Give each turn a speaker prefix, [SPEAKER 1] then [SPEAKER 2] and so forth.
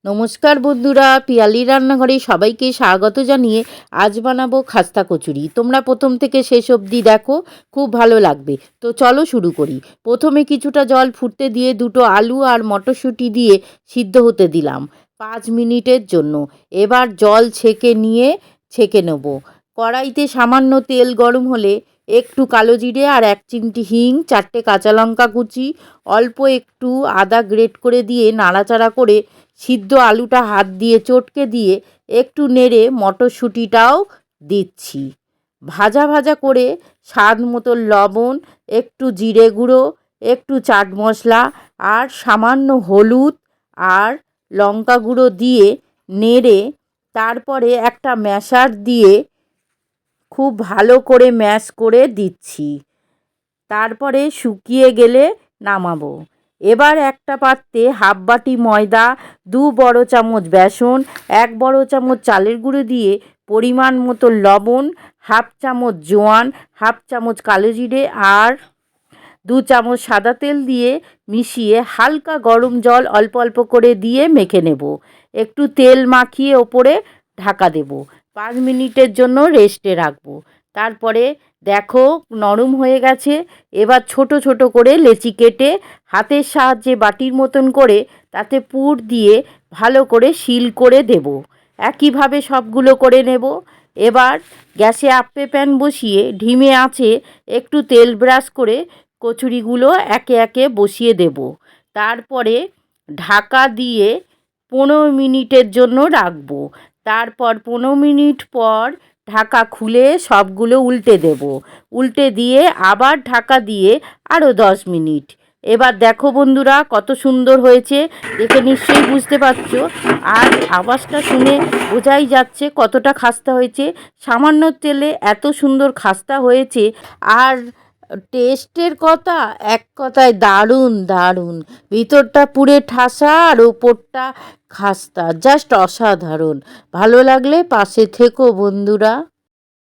[SPEAKER 1] নমস্কার বন্ধুরা, পিয়ালি রান্নাঘরে সবাইকে স্বাগত জানিয়ে আজ বানাবো খাস্তা কচুরি। তোমরা প্রথম থেকে শেষ অবধি দেখো, খুব ভালো লাগবে। তো চলো শুরু করি। প্রথমে কিছুটা জল ফুটতে দিয়ে দুটো আলু আর মটরশুঁটি দিয়ে সিদ্ধ হতে দিলাম 5 মিনিটের জন্য। এবার জল ছেঁকে নেব। কড়াইতে সামান্য তেল গরম হলে একটু কালো জিরে আর 1 চিমটি হিং, 4টে কাঁচা লঙ্কা কুচি, অল্প একটু আদা গ্রেট করে দিয়ে নাড়াচাড়া করে সিদ্ধ আলুটা হাত দিয়ে চটকে দিয়ে একটু নেড়ে মটরশুঁটিটাও দিচ্ছি। ভাজা ভাজা করে স্বাদ মতো লবণ, একটু জিরে গুঁড়ো, একটু চাট মশলা আর সামান্য হলুদ আর লঙ্কা গুঁড়ো দিয়ে নেড়ে তারপরে একটা ম্যাশার দিয়ে খুব ভালো করে ম্যাশ করে দিচ্ছি। তারপরে শুকিয়ে গেলে নামাবো। এবার একটা পাত্রে হাফ বাটি ময়দা, 2 বড় চামচ বেসন, 1 বড় চামচ চালের গুঁড়ো দিয়ে পরিমাণ মতো লবণ, হাফ চামচ জোয়ান, হাফ চামচ কালো জিরে আর 2 চামচ সাদা তেল দিয়ে মিশিয়ে হালকা গরম জল অল্প অল্প করে দিয়ে মেখে নেব। একটু তেল মাখিয়ে ওপরে ঢাকা দেব। 5 মিনিটের জন্য রেস্টে রাখবো। তারপরে দেখো নরম হয়ে গেছে। এবার ছোট ছোট করে লেচি কেটে হাতের সাহায্যে বাটির মতন করে তাতে পুর দিয়ে ভালো করে সিল করে দেব। একইভাবে সবগুলো করে নেব। এবার গ্যাসে আপ্পে প্যান বসিয়ে ধিমে আঁচে একটু তেল ব্রাশ করে কচুরিগুলো একে একে বসিয়ে দেব। তারপরে ঢাকা দিয়ে 15 মিনিটের জন্য রাখবো। তারপর 15 মিনিট পর ঢাকা খুলে সবগুলো উল্টে দেব। উল্টে দিয়ে আবার ঢাকা দিয়ে আরও 10 মিনিট। এবার দেখো বন্ধুরা কত সুন্দর হয়েছে, দেখে নিশ্চয়ই বুঝতে পারছো। আর আওয়াজটা শুনে বোঝাই যাচ্ছে কতটা খাস্তা হয়েছে। সামান্য তেলে এত সুন্দর খাস্তা হয়েছে। আর টেস্টের কথা, এক কথায় দারুণ দারুণ। ভিতরটা পুরে ঠাসা আর ওপরটা খাস্তা, জাস্ট অসাধারণ। ভালো লাগলে পাশে থেকো বন্ধুরা।